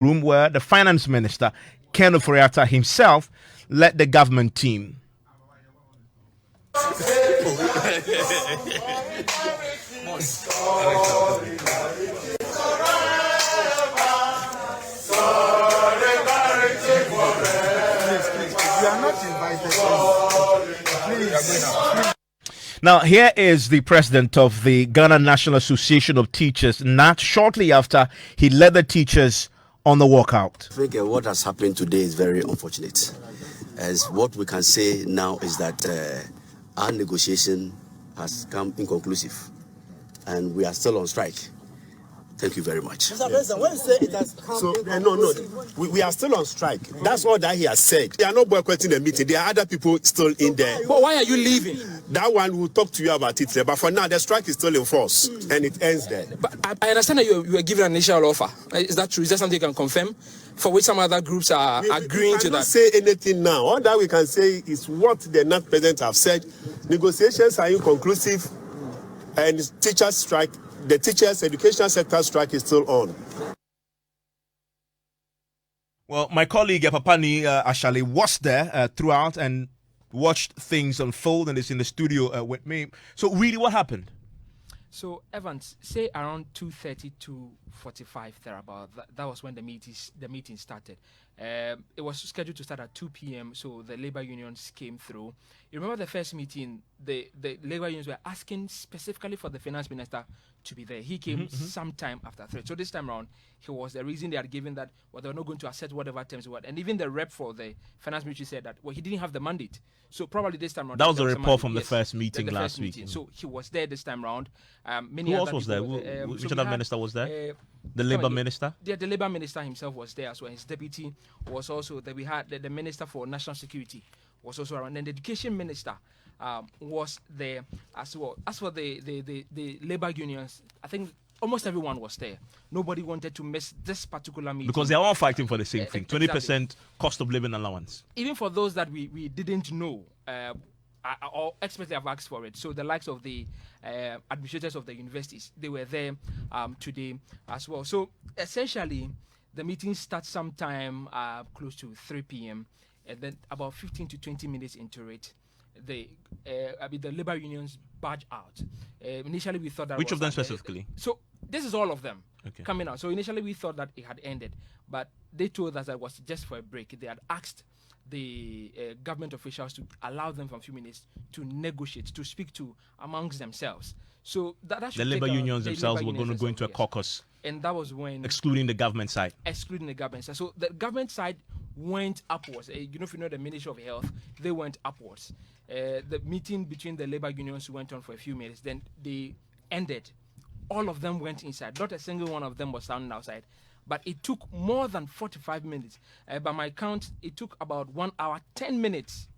room where the finance minister, Ken Ofori-Atta himself, led the government team. You are not invited. Please. Now, here is the president of the Ghana National Association of Teachers, NAT, shortly after he led the teachers on the walkout. I think what has happened today is very unfortunate. As what we can say now is that our negotiation has come inconclusive and we are still on strike. Thank you very much. Mr. President, when you say it has come no, we are still on strike. That's all that he has said. They are not boycotting the meeting. There are other people still in there. But why are you leaving? That one, we'll talk to you about it later. But for now, the strike is still in force and it ends there. But I understand that you were given an initial offer. Is that true? Is that something you can confirm? For which some other groups are agreeing to that? We cannot say anything now. All that we can say is what the NAT president have said. Negotiations are inconclusive and teachers strike. The teachers' educational sector strike is still on. Well, my colleague Papani Ashale was there throughout and watched things unfold and is in the studio with me. So, really, what happened? So, Evans, say around 2:30 to 45 thereabout. That was when the meeting started. It was scheduled to start at 2 p.m. So the labor unions came through. You remember the first meeting? The labor unions were asking specifically for the finance minister to be there. He came sometime after 3. So this time around, he was the reason they had given that they were not going to accept whatever terms were. And even the rep for the finance ministry said that he didn't have the mandate. So probably this time around. That was a report from the first meeting last week. So he was there this time around. Who else was there? Which other minister was there? The Labour Minister? Yeah, the Labour Minister himself was there as well. His deputy was also there. We had the Minister for National Security was also around. And the Education Minister was there as well. As for the Labour unions, I think almost everyone was there. Nobody wanted to miss this particular meeting. Because they are all fighting for the same thing, 20% cost of living allowance. Even for those that we didn't know, or experts have asked for it. So the likes of the administrators of the universities, they were there today as well. So essentially, the meeting starts sometime close to 3 p.m. and then about 15 to 20 minutes into it, the labor unions barge out. Initially, we thought that which of them specifically? So this is all of them coming out. So initially, we thought that it had ended, but they told us that it was just for a break. They had asked the government officials to allow them for a few minutes to negotiate, to speak to amongst themselves. So that the labor unions themselves were going to go into a caucus. And that was when... Excluding the government side. Excluding the government side. So the government side went upwards. If you know the Ministry of Health, they went upwards. The meeting between the labor unions went on for a few minutes. Then they ended. All of them went inside. Not a single one of them was standing outside. But it took more than 45 minutes. By my count, it took about 1 hour, 10 minutes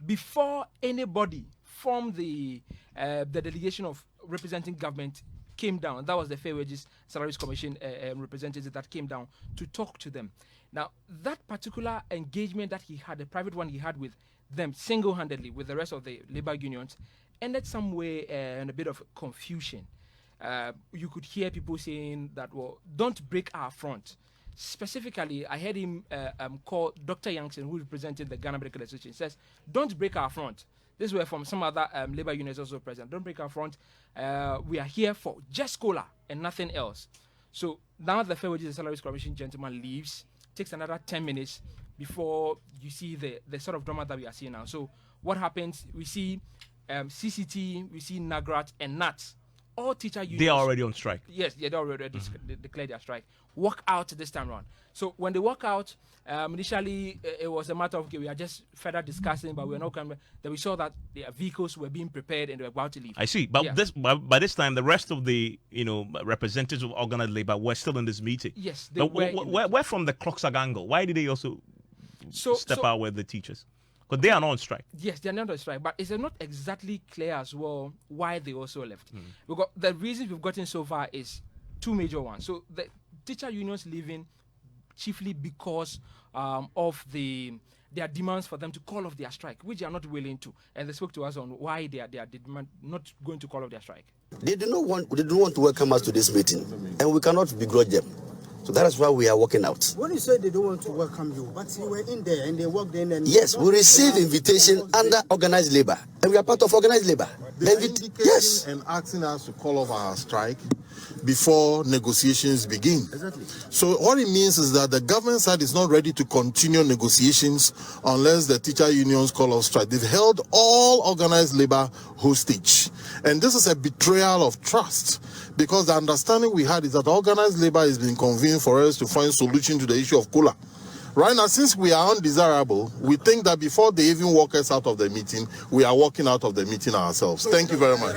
before anybody from the delegation of representing government came down. That was the Fair Wages Salaries Commission representative that came down to talk to them. Now, that particular engagement that he had, the private one he had with them single-handedly with the rest of the labor unions, ended somewhere in a bit of confusion. You could hear people saying that, well, don't break our front. Specifically, I heard him call Dr. Youngson, who represented the Ghana Medical Association, says, don't break our front. This were from some other labor unions also present. Don't break our front. We are here for just COLA and nothing else. So now the Fair Wages and Salaries Commission gentleman leaves, takes another 10 minutes before you see the sort of drama that we are seeing now. So what happens? We see CCT, we see NAGRAT and GNAT. All teacher unions. They are already on strike. Yes, they already declared their strike. Walk out this time around. So when they walk out, initially it was a matter of, okay, we are just further discussing, but we're not coming. Then we saw that their vehicles were being prepared and they were about to leave. I see. But by this time, the rest of the representatives of organized labor were still in this meeting. Yes, they were. Where from the Clocksack angle? Why did they also step out with the teachers? But they are not on strike. Yes, they are not on strike. But it's not exactly clear as well why they also left. Because the reasons we've gotten so far is two major ones. So the teacher unions leaving chiefly because of their demands for them to call off their strike, which they are not willing to. And they spoke to us on why they are not going to call off their strike. They do not want to welcome us to this meeting, and we cannot begrudge them. So that is why we are working out. When you say they don't want to welcome you, but you were in there and they worked in and... Yes, we received invitation under organized labor, and we are part of organized labor. Yes. And asking us to call off our strike before negotiations begin. Exactly. So what it means is that the government side is not ready to continue negotiations unless the teacher unions call off strike. They've held all organized labor hostage. And this is a betrayal of trust, because the understanding we had is that organized labor has been convened for us to find solution to the issue of cola. Right now, since we are undesirable, we think that before they even walk us out of the meeting, we are walking out of the meeting ourselves. Thank you very much.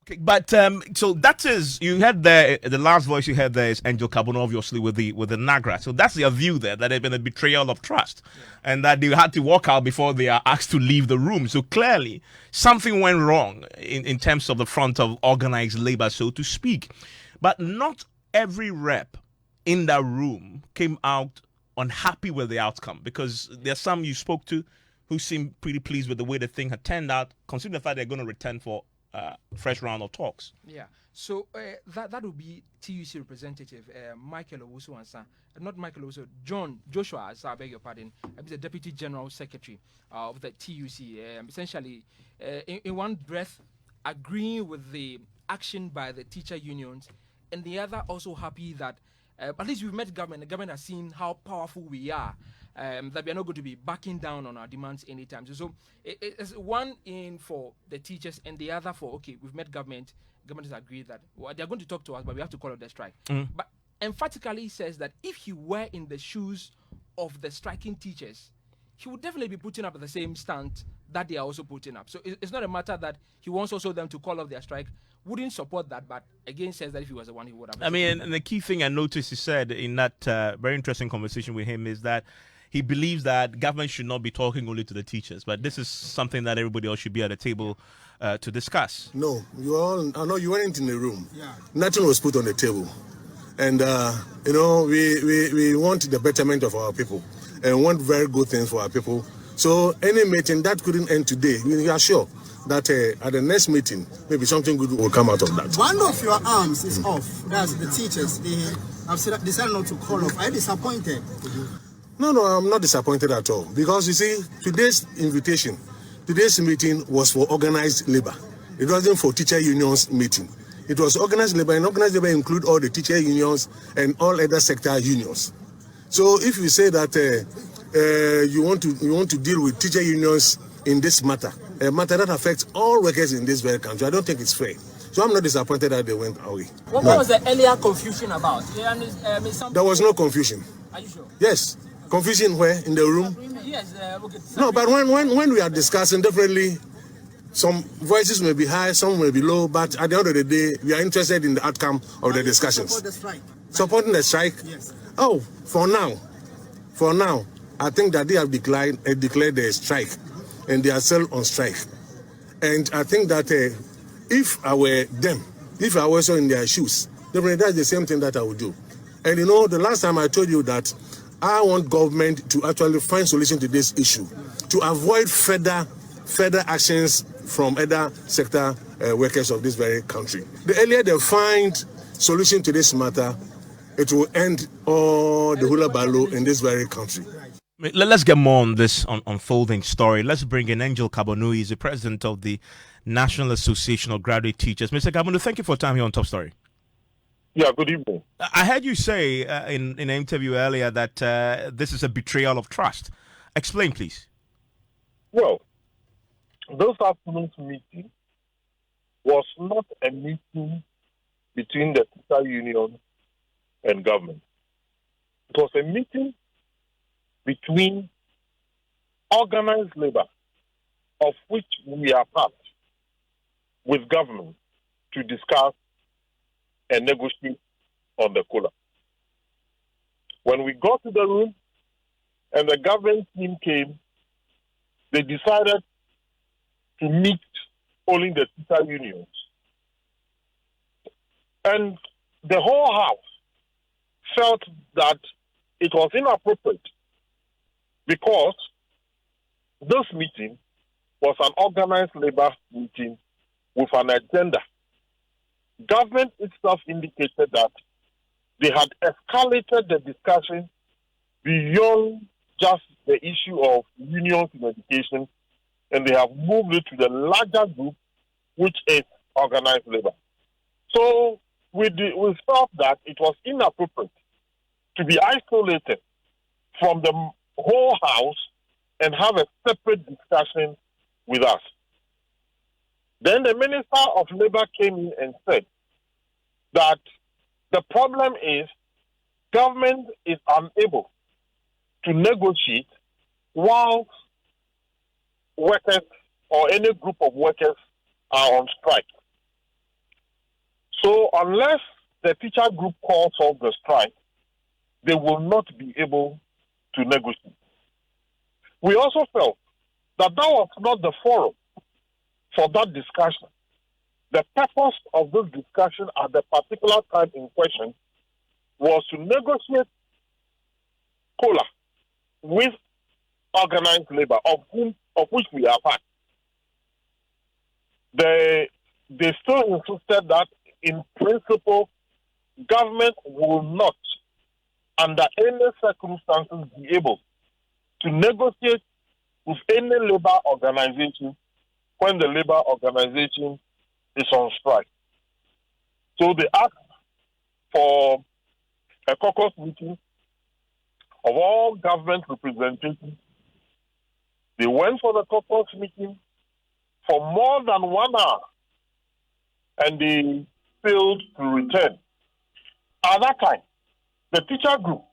Okay, but so that is, you had the last voice you heard there is Angel Carbon, obviously with the NAGRAT. So that's their view there, that there's been a betrayal of trust, and that they had to walk out before they are asked to leave the room. So clearly something went wrong in terms of the front of organized labor, so to speak. But not every rep in that room came out unhappy with the outcome, because there's some you spoke to who seemed pretty pleased with the way the thing had turned out, considering the fact they're going to return for fresh round of talks. Yeah. So that would be TUC representative Michael Owusu Ansa, not Michael Owusu, John Joshua, I beg your pardon. He's the Deputy General Secretary of the TUC. Essentially, in one breath, agreeing with the action by the teacher unions, and the other also happy that at least we've met government. The government has seen how powerful we are. That we are not going to be backing down on our demands anytime. So it's one in for the teachers and the other for, okay, we've met government. Government has agreed that they're going to talk to us, but we have to call off the strike. But emphatically says that if he were in the shoes of the striking teachers, he would definitely be putting up the same stand that they are also putting up. So it's not a matter that he wants also them to call off their strike. Wouldn't support that, but again says that if he was the one, he would have. I mean, and the key thing I noticed he said in that very interesting conversation with him is that he believes that government should not be talking only to the teachers, but this is something that everybody else should be at the table to discuss. No, I know you weren't in the room. Yeah. Nothing was put on the table. And, we want the betterment of our people and want very good things for our people. So any meeting that couldn't end today, we are sure that at the next meeting, maybe something good will come out of that. One of your arms is off. That's the teachers. They have decided not to call off. Are you disappointed? No, I'm not disappointed at all. Because you see, today's meeting was for organized labor. It wasn't for teacher unions meeting. It was organized labor, and organized labor include all the teacher unions and all other sector unions. So if you say that you want to deal with teacher unions in this matter, a matter that affects all workers in this very country, I don't think it's fair. So I'm not disappointed that they went away. What was the earlier confusion about? There was no confusion. Are you sure? Yes. Confusion where? In the room? Yes. Okay. No, but when we are discussing differently, some voices may be high, some may be low, but at the end of the day, we are interested in the outcome of the discussions. Support the strike. Supporting the strike? Yes. Oh, for now, I think that they have declared the strike, and they are still on strike. And I think that if I were them, if I was also in their shoes, definitely that's the same thing that I would do. And the last time I told you that I want government to actually find solution to this issue, to avoid further actions from other sector workers of this very country. The earlier they find solution to this matter, it will end all the hula baloo in this very country. Let's get more on this unfolding story. Let's bring in Angel Kabonu. He's the president of the National Association of Graduate Teachers. Mr. Kabonu, thank you for your time here on Top Story. Yeah, good evening. I heard you say in an interview earlier that this is a betrayal of trust. Explain, please. Well, this afternoon's meeting was not a meeting between the teacher union and government. It was a meeting between organized labor, of which we are part, with government to discuss and negotiate on the COLA. When we got to the room and the government team came, they decided to meet only the teacher unions. And the whole house felt that it was inappropriate because this meeting was an organized labor meeting with an agenda. Government itself indicated that they had escalated the discussion beyond just the issue of unions in education, and they have moved it to the larger group, which is organized labor. So we felt that it was inappropriate to be isolated from the whole house and have a separate discussion with us. Then the Minister of Labor came in and said that the problem is government is unable to negotiate while workers or any group of workers are on strike. So unless the teacher group calls off the strike, they will not be able to negotiate. We also felt that that was not the forum for that discussion. The purpose of this discussion at the particular time in question was to negotiate COLA with organized labor, of which we are part. They still insisted that in principle, government will not, under any circumstances, be able to negotiate with any labor organization when the labor organization is on strike. So they asked for a caucus meeting of all government representatives. They went for the caucus meeting for more than 1 hour, and they failed to return. At that time, the teacher group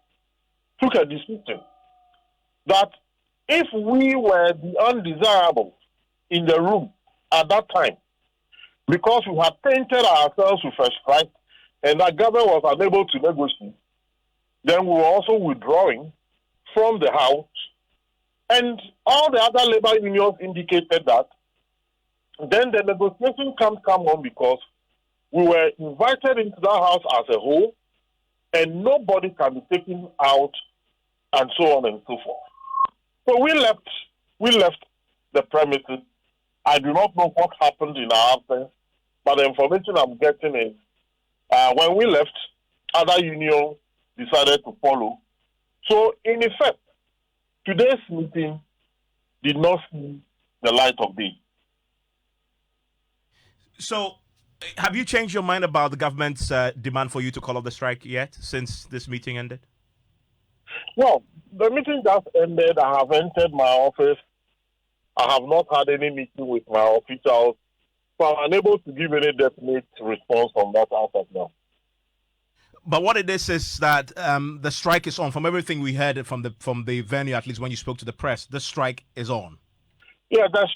took a decision that if we were the undesirables in the room at that time, because we had painted ourselves with a strike and that government was unable to negotiate, then we were also withdrawing from the house. And all the other labor unions indicated that then the negotiation can't come on because we were invited into that house as a whole and nobody can be taken out and so on and so forth. So we left the premises. I do not know what happened in our absence, but the information I'm getting is when we left, other unions decided to follow. So in effect, today's meeting did not see the light of day. So, have you changed your mind about the government's demand for you to call off the strike yet, since this meeting ended? Well, the meeting just ended. I have entered my office. I have not had any meeting with my officials, so I'm unable to give any definite response on that as of now. But what it is that the strike is on. From everything we heard from the venue, at least when you spoke to the press, the strike is on. Yeah, the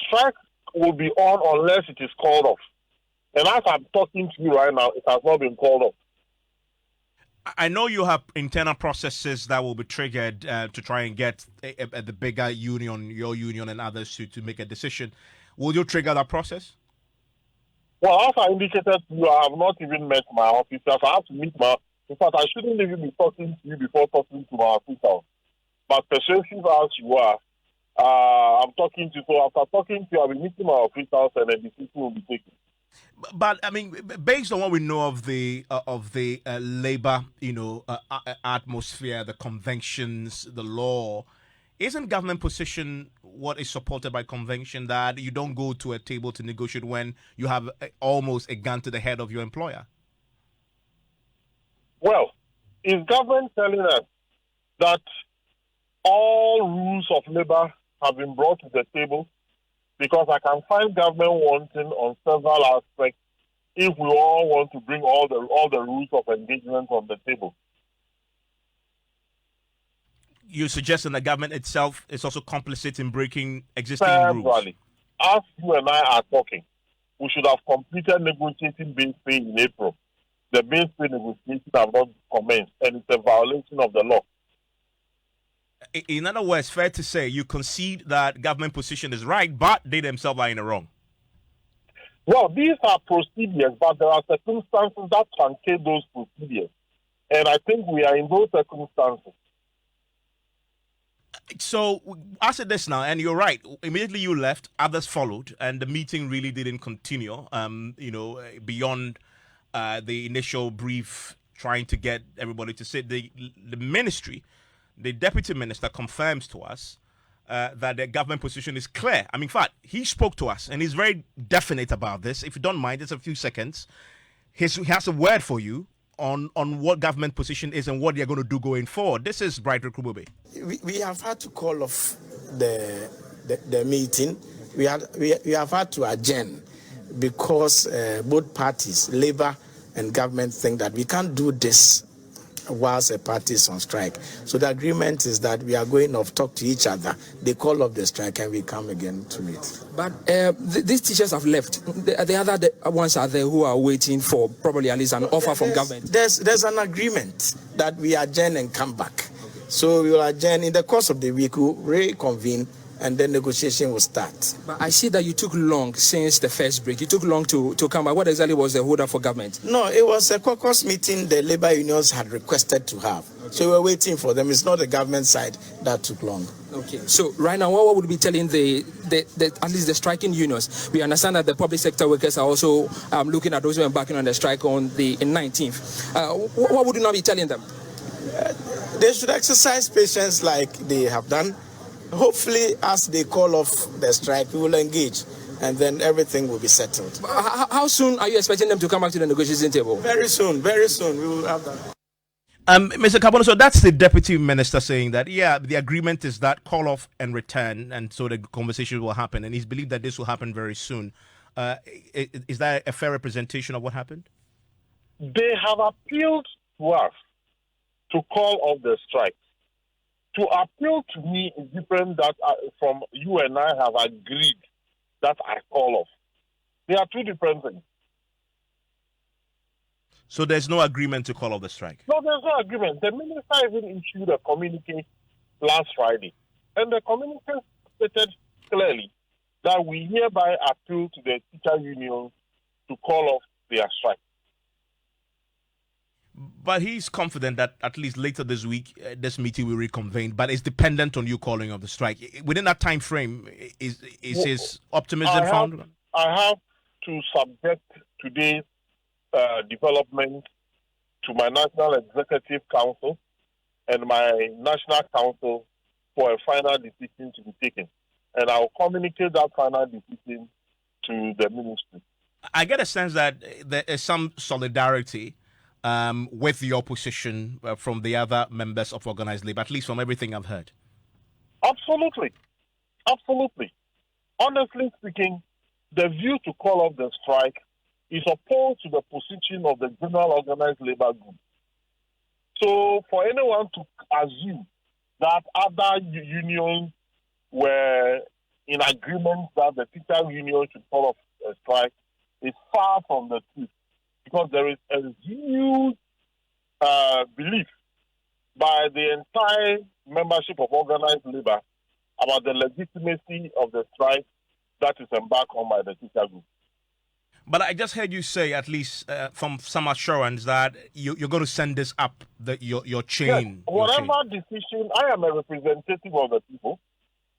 strike will be on unless it is called off. And as I'm talking to you right now, it has not been called off. I know you have internal processes that will be triggered to try and get the bigger union, your union and others to make a decision. Will you trigger that process? Well, as I indicated to you, I have not even met my officers. I have to meet in fact, I shouldn't even be talking to you before talking to my officers. But persuasive as you are, I'm talking to you. So after talking to you, I'll be meeting my officers and a decision will be taken. But I mean, based on what we know of the labor, atmosphere, the conventions, the law, isn't government position what is supported by convention, that you don't go to a table to negotiate when you have almost a gun to the head of your employer? Well, is government telling us that all rules of labor have been brought to the table? Because I can find government wanting on several aspects if we all want to bring all the rules of engagement on the table. You're suggesting the government itself is also complicit in breaking existing rules? As you and I are talking, we should have completed negotiating base pay in April. The base pay negotiations have not commenced, and it's a violation of the law. In other words, fair to say you concede that government position is right, but they themselves are in the wrong. Well, these are procedures, but there are circumstances that truncate those procedures. And I think we are in those circumstances. So, as it is now, and you're right, immediately you left, others followed, and the meeting really didn't continue, beyond the initial brief, trying to get everybody to sit. The ministry, the deputy minister, confirms to us that the government position is clear. I mean, in fact, he spoke to us and he's very definite about this. If you don't mind, just a few seconds. He has a word for you on what government position is and what they're going to do going forward. This is Bright Rekubube. We have had to call off the meeting. We have had to adjourn because both parties, Labour and government, think that we can't do this whilst a party is on strike. So the agreement is that we are going to talk to each other. They call off the strike and we come again to meet. But these teachers have left. The other ones are there who are waiting for probably at least an offer from government. There's an agreement that we adjourn and come back. So we will adjourn in the course of the week. We'll reconvene and then negotiation will start. But I see that you took long since the first break. You took long to come back. What exactly was the hold up for government? No, it was a caucus meeting the labor unions had requested to have. Okay. So we were waiting for them. It's not the government side that took long. Okay. So right now, what would we be telling the at least the striking unions? We understand that the public sector workers are also looking at those who are embarking on the strike on the 19th. What would you not be telling them? They should exercise patience like they have done. Hopefully, as they call off the strike, we will engage, and then everything will be settled. How soon are you expecting them to come back to the negotiation table? Very soon, we will have that. Mr. Kabono, so that's the deputy minister saying that, yeah, the agreement is that call off and return, and so the conversation will happen, and he's believed that this will happen very soon. Is that a fair representation of what happened? They have appealed to us to call off the strike. To appeal to me is different that from you and I have agreed that I call off. They are two different things. So there's no agreement to call off the strike? No, there's no agreement. The minister even issued a communique last Friday. And the communique stated clearly that we hereby appeal to the teacher union to call off their strike. But he's confident that at least later this week, this meeting will reconvene. But it's dependent on you calling off the strike. Within that time frame, is his optimism found? I have to subject today's development to my National Executive Council and my National Council for a final decision to be taken. And I will communicate that final decision to the ministry. I get a sense that there is some solidarity with the opposition from the other members of organized labor, at least from everything I've heard. Absolutely. Absolutely. Honestly speaking, the view to call off the strike is opposed to the position of the general organized labor group. So for anyone to assume that other unions were in agreement that the teacher union should call off a strike is far from the truth. Because there is a huge belief by the entire membership of organized labor about the legitimacy of the strike that is embarked on by the teacher group. But I just heard you say, at least from some assurance, that you're going to send this up your chain. Yes, whatever decision, I am a representative of the people.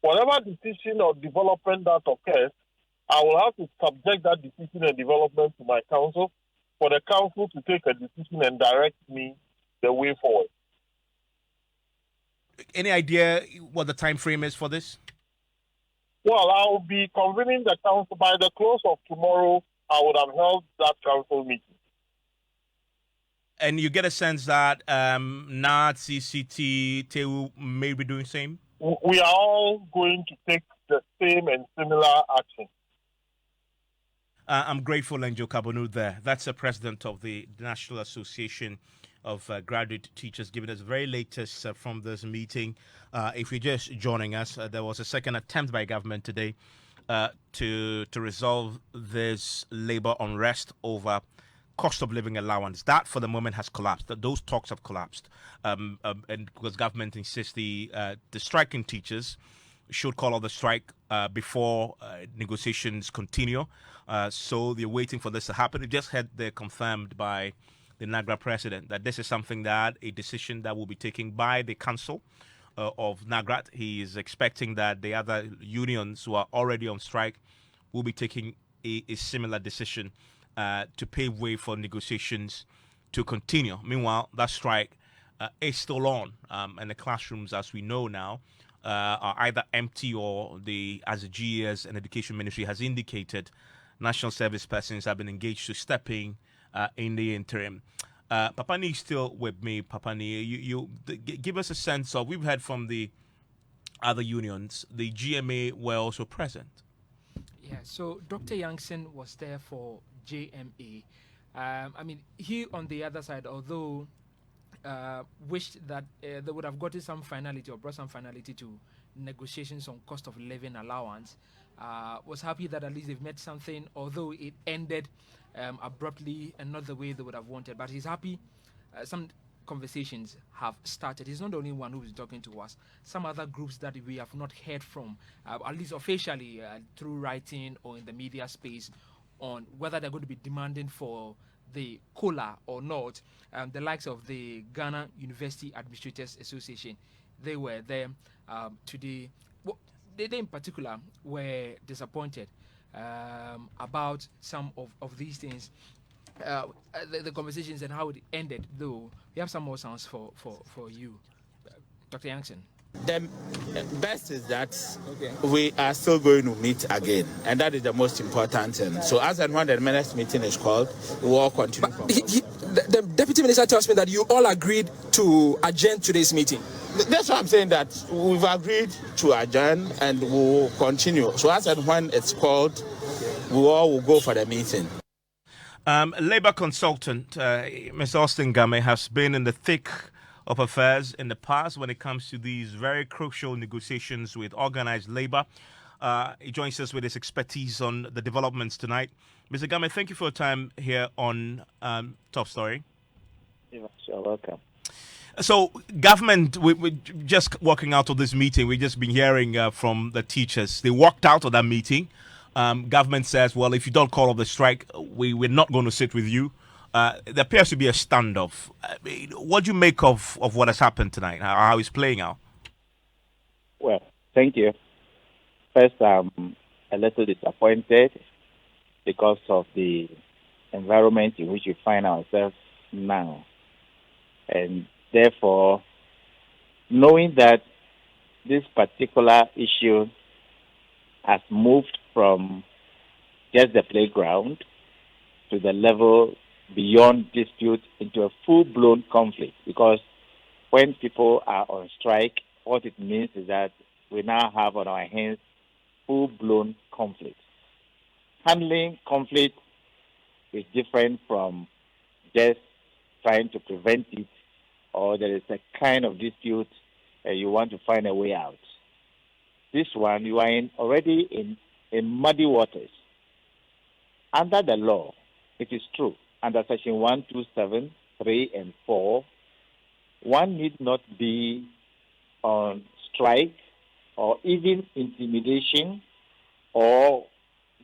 Whatever decision or development that occurs, I will have to subject that decision and development to my council, for the council to take a decision and direct me the way forward. Any idea what the time frame is for this? Well, I'll be convening the council by the close of tomorrow. I would have held that council meeting. And you get a sense that NAT, CCT, TEU may be doing the same? We are all going to take the same and similar action. I'm grateful, Angel Kabonu there. That's the president of the National Association of Graduate Teachers, giving us the very latest from this meeting. If you're just joining us, there was a second attempt by government today to resolve this labor unrest over cost of living allowance. That, for the moment, has collapsed. Those talks have collapsed, and because government insists the striking teachers should call off the strike before negotiations continue. So they're waiting for this to happen. It just had confirmed by the NAGRAT president that this is something that a decision that will be taken by the council of NAGRAT. He is expecting that the other unions who are already on strike will be taking a similar decision to pave way for negotiations to continue. Meanwhile, that strike is still on, and the classrooms, as we know now, are either empty or as the GES and Education Ministry has indicated, national service persons have been engaged to step in the interim. Papani is still with me. Papani, you give us a sense of, we've heard from the other unions, the GMA were also present. Yeah, so Dr. Youngson was there for JMA. I mean, he on the other side, although wished that they would have gotten some finality or brought some finality to negotiations on cost of living allowance, was happy that at least they've met something, although it ended abruptly and not the way they would have wanted. But he's happy some conversations have started. He's not the only one who's talking to us. Some other groups that we have not heard from, at least officially through writing or in the media space, on whether they're going to be demanding for the COLA or not. The likes of the Ghana University Administrators Association, they were there today. Well, they in particular were disappointed about some of these things. The conversations and how it ended, though. We have some more sounds for you, Dr. Youngson. The best is that we are still going to meet again, and that is the most important thing. So as and when the next meeting is called, we will all continue. The deputy minister tells me that you all agreed to adjourn today's meeting. That's why I'm saying that we've agreed to adjourn and we will continue. So as and when it's called, we all will go for the meeting. Labour consultant Mr. Austin Game has been in the thick of affairs in the past when it comes to these very crucial negotiations with organised labour. He joins us with his expertise on the developments tonight. Mr. Game, thank you for your time here on Top Story. You're welcome. So, government, we just walking out of this meeting, we've just been hearing from the teachers. They walked out of that meeting. Government says, well, if you don't call off the strike, we're not going to sit with you. There appears to be a standoff. I mean, what do you make of what has happened tonight, how it's playing out? Well, thank you. First, I'm a little disappointed because of the environment in which we find ourselves now. And therefore, knowing that this particular issue has moved from just the playground to the level beyond dispute into a full-blown conflict, because when people are on strike, what it means is that we now have on our hands full-blown conflict. Handling conflict is different from just trying to prevent it, or there is a kind of dispute and you want to find a way out. This one, you are already in muddy waters. Under the law, it is true, under Section 127, 3, and 4, one need not be on strike or even intimidation or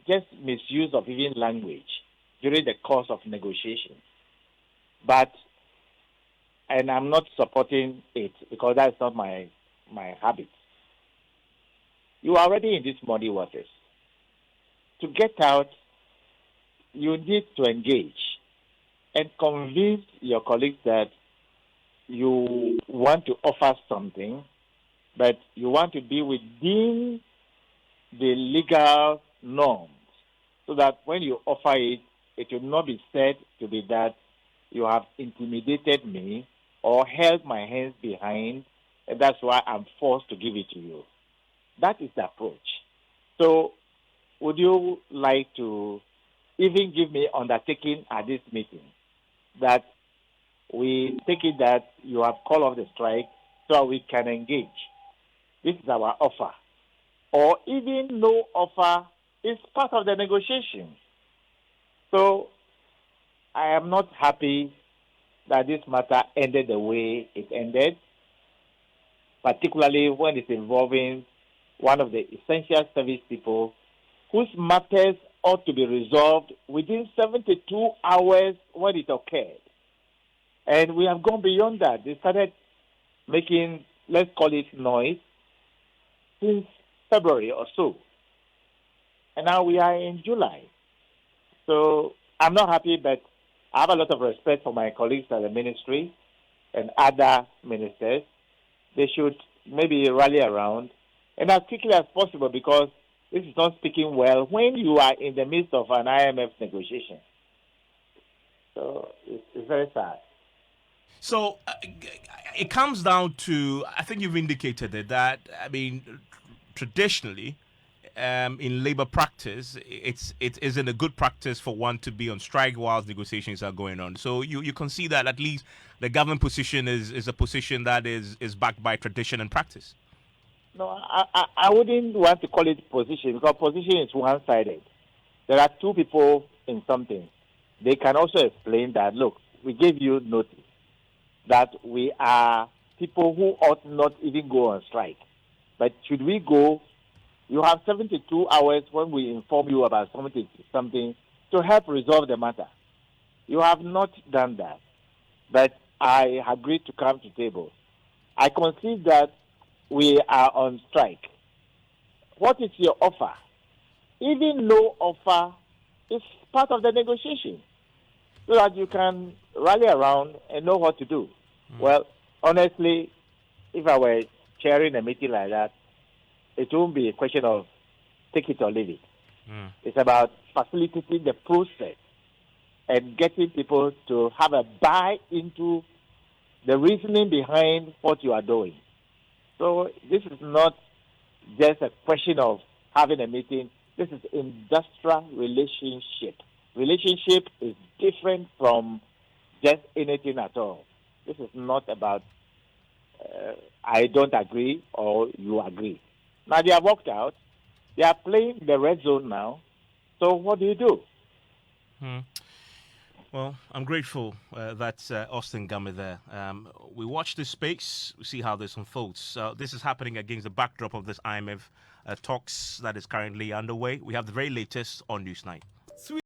just misuse of even language during the course of negotiation. But, and I'm not supporting it because that's not my habit. You are already in these muddy waters. To get out, you need to engage and convince your colleagues that you want to offer something, but you want to be within the legal norms so that when you offer it, it will not be said to be that you have intimidated me or held my hands behind, and that's why I'm forced to give it to you. That is the approach. So would you like to even give me undertaking at this meeting that we take it that you have called off the strike so we can engage? This is our offer. Or even no offer is part of the negotiation. So I am not happy that this matter ended the way it ended, particularly when it's involving one of the essential service people whose matters ought to be resolved within 72 hours when it occurred. And we have gone beyond that. They started making, let's call it noise, since February or so. And now we are in July. So I'm not happy, but I have a lot of respect for my colleagues at the ministry and other ministers. They should maybe rally around and as quickly as possible, because this is not speaking well when you are in the midst of an IMF negotiation. So it's very sad. So it comes down to, I think you've indicated it, that, I mean, traditionally, in labor practice, it isn't a good practice for one to be on strike whilst negotiations are going on. So you can see that at least the government position is a position that is backed by tradition and practice. No, I wouldn't want to call it position, because position is one-sided. There are two people in something. They can also explain that, look, we gave you notice that we are people who ought not even go on strike. But should we go, you have 72 hours when we inform you about something to help resolve the matter. You have not done that. But I agreed to come to table. I concede that we are on strike. What is your offer? Even no offer is part of the negotiation, so that you can rally around and know what to do. Well, honestly, if I were chairing a meeting like that, it won't be a question of take it or leave it. It's about facilitating the process and getting people to have a buy into the reasoning behind what you are doing. So this is not just a question of having a meeting. This is industrial relationship. Relationship is different from just anything at all. This is not about I don't agree or you agree. Now they have walked out. They are playing the red zone now. So what do you do? Well, I'm grateful that Austin Gummy there. We watch this space. We see how this unfolds. This is happening against the backdrop of this IMF talks that is currently underway. We have the very latest on Newsnight.